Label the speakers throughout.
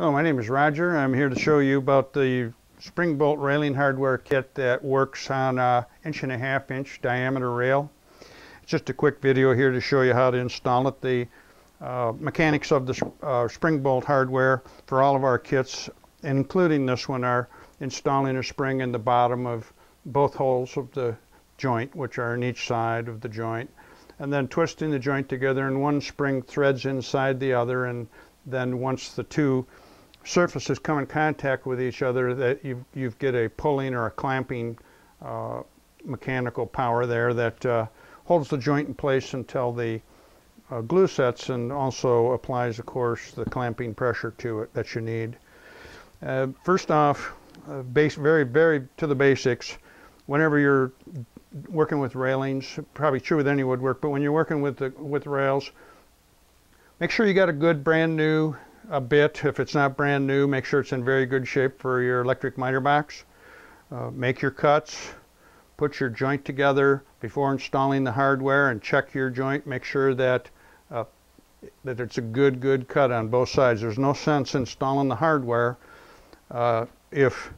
Speaker 1: Hello, my name is Roger. I'm here to show you about the spring bolt railing hardware kit that works on a 1.5-inch diameter rail. It's just a quick video here to show you how to install it. The mechanics of the spring bolt hardware for all of our kits, including this one, are installing a spring in the bottom of both holes of the joint, which are on each side of the joint, and then twisting the joint together, and one spring threads inside the other, and then once the two surfaces come in contact with each other, that you get a pulling or a clamping mechanical power there that holds the joint in place until the glue sets, and also applies, of course, the clamping pressure to it that you need. First off, very to the basics. Whenever you're working with railings, probably true with any woodwork, but when you're working with rails, make sure you got a good brand new bit. If it's not brand new, make sure it's in very good shape for your electric miter box. Make your cuts, put your joint together before installing the hardware, and check your joint. Make sure that it's a good cut on both sides. There's no sense installing the hardware if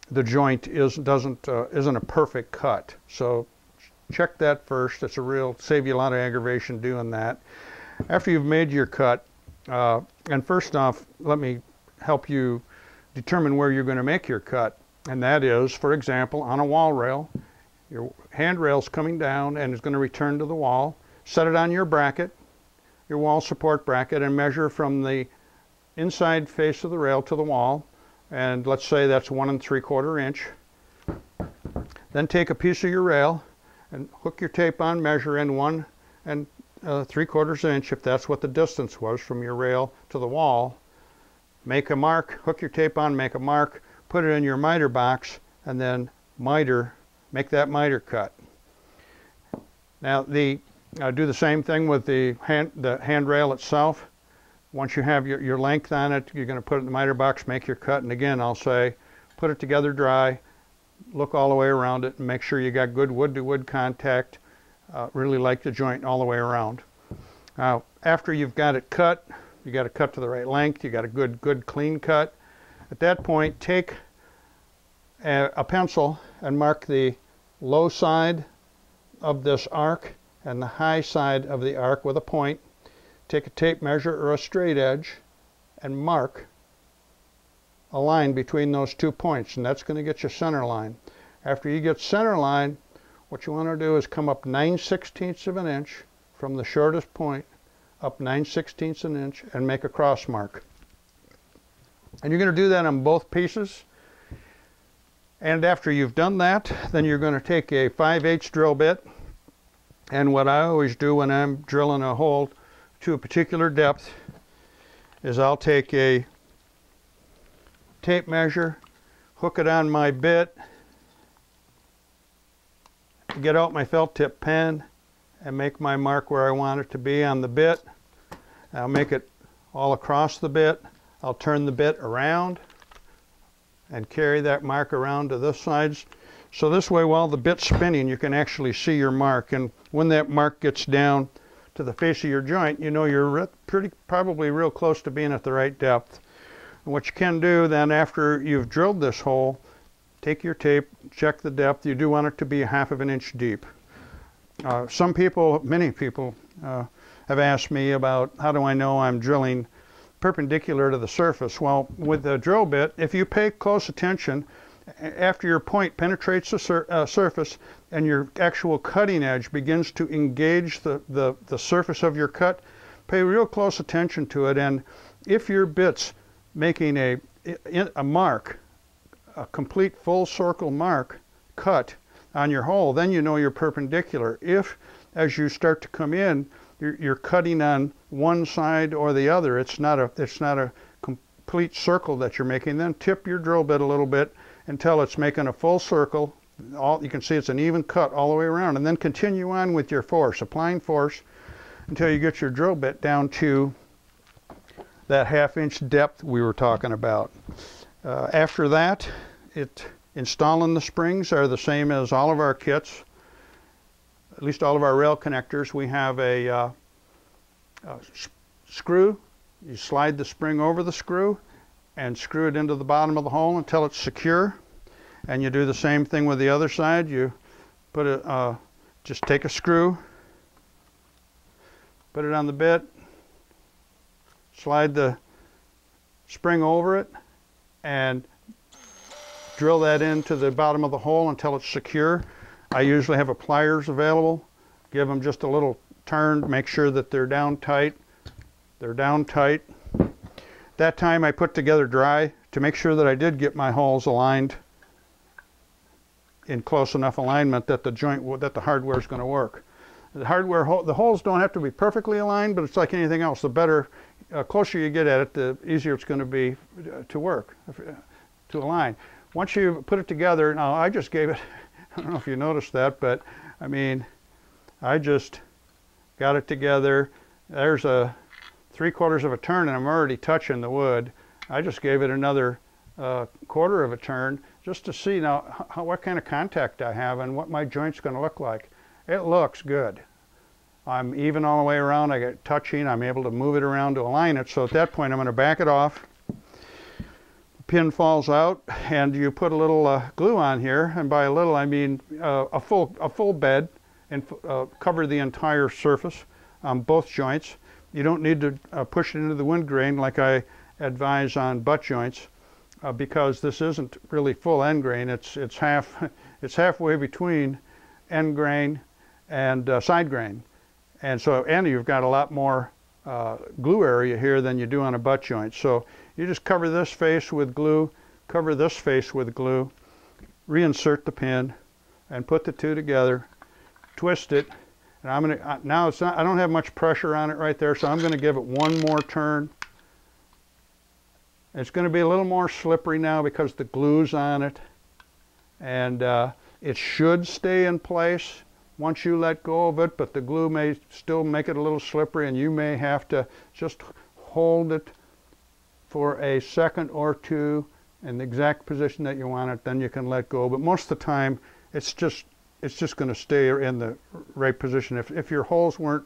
Speaker 1: the joint isn't a perfect cut. So check that first. It's save you a lot of aggravation doing that. After you've made your cut, and first off, let me help you determine where you're going to make your cut. And that is, for example, on a wall rail, your handrail's coming down and is going to return to the wall. Set it on your bracket, your wall support bracket, and measure from the inside face of the rail to the wall. And let's say that's 1 3/4 inch. Then take a piece of your rail and hook your tape on, measure in 1 3/4 inch, if that's what the distance was from your rail to the wall. Make a mark, hook your tape on, make a mark, put it in your miter box, and then make that miter cut. Now do the same thing with the handrail itself. Once you have your length on it, you're going to put it in the miter box, make your cut, and again, I'll say, put it together dry, look all the way around it, and make sure you got good wood-to-wood contact. Really like the joint all the way around. Now, after you've got it cut, you got to cut to the right length, you got a good clean cut. At that point, take a pencil and mark the low side of this arc and the high side of the arc with a point. Take a tape measure or a straight edge and mark a line between those 2 points, and that's going to get you center line. After you get center line, what you want to do is come up 9/16 of an inch from the shortest point, up 9/16 an inch, and make a cross mark. And you're going to do that on both pieces. And after you've done that, then you're going to take a 5/8 drill bit. And what I always do when I'm drilling a hole to a particular depth is I'll take a tape measure, hook it on my bit, get out my felt tip pen, and make my mark where I want it to be on the bit. I'll make it all across the bit. I'll turn the bit around and carry that mark around to this side. So this way, while the bit's spinning, you can actually see your mark. And when that mark gets down to the face of your joint, you know you're probably real close to being at the right depth. And what you can do then, after you've drilled this hole, take your tape, check the depth. You do want it to be 1/2 inch deep. Many people have asked me about how do I know I'm drilling perpendicular to the surface. Well, with the drill bit, if you pay close attention, after your point penetrates the surface and your actual cutting edge begins to engage the surface of your cut, pay real close attention to it. And if your bit's making a mark, a complete full circle mark cut on your hole, then you know you're perpendicular. If, as you start to come in, you're cutting on one side or the other, it's not a complete circle that you're making, then tip your drill bit a little bit until it's making a full circle. You can see it's an even cut all the way around, and then continue on with your force, applying force until you get your drill bit down to that 1/2 inch depth we were talking about. After that, installing the springs are the same as all of our kits. At least all of our rail connectors, we have a screw. You slide the spring over the screw, and screw it into the bottom of the hole until it's secure. And you do the same thing with the other side. You put it, just take a screw, put it on the bit, slide the spring over it, and drill that into the bottom of the hole until it's secure. I usually have a pliers available. Give them just a little turn, make sure that they're down tight. They're down tight. That time I put together dry to make sure that I did get my holes aligned in close enough alignment that the hardware is going to work. The holes don't have to be perfectly aligned, but it's like anything else. The better, closer you get at it, the easier it's going to be to work, to align. Once you put it together, now I just gave it, I don't know if you noticed that, but I mean, I just got it together. There's a 3/4 of a turn and I'm already touching the wood. I just gave it another 1/4 of a turn just to see now what kind of contact I have and what my joint's going to look like. It looks good. I'm even all the way around. I get touching. I'm able to move it around to align it. So at that point, I'm going to back it off. The pin falls out, and you put a little glue on here. And by a little, I mean a full bed, and cover the entire surface on both joints. You don't need to push it into the wind grain like I advise on butt joints, because this isn't really full end grain. It's halfway between end grain and side grain, and you've got a lot more glue area here than you do on a butt joint. So you just cover this face with glue, cover this face with glue, reinsert the pin, and put the two together. Twist it, and I'm gonna now it's not. I don't have much pressure on it right there, so I'm going to give it one more turn. It's going to be a little more slippery now because the glue's on it, and it should stay in place once you let go of it, but the glue may still make it a little slippery, and you may have to just hold it for a second or two in the exact position that you want it. Then you can let go. But most of the time, it's just going to stay in the right position. If your holes weren't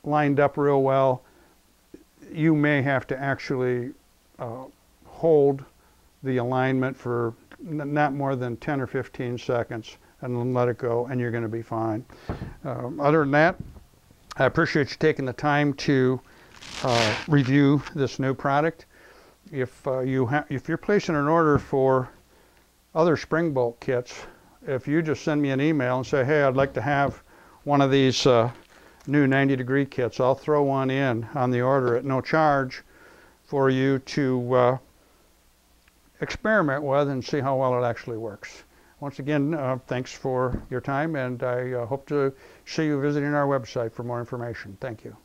Speaker 1: lined up real well, you may have to actually hold the alignment for not more than 10 or 15 seconds and then let it go, and you're going to be fine. Other than that, I appreciate you taking the time to review this new product. If you're placing an order for other spring bolt kits, if you just send me an email and say, hey, I'd like to have one of these new 90-degree kits, I'll throw one in on the order at no charge for you to experiment with and see how well it actually works. Once again, thanks for your time, and I hope to see you visiting our website for more information. Thank you.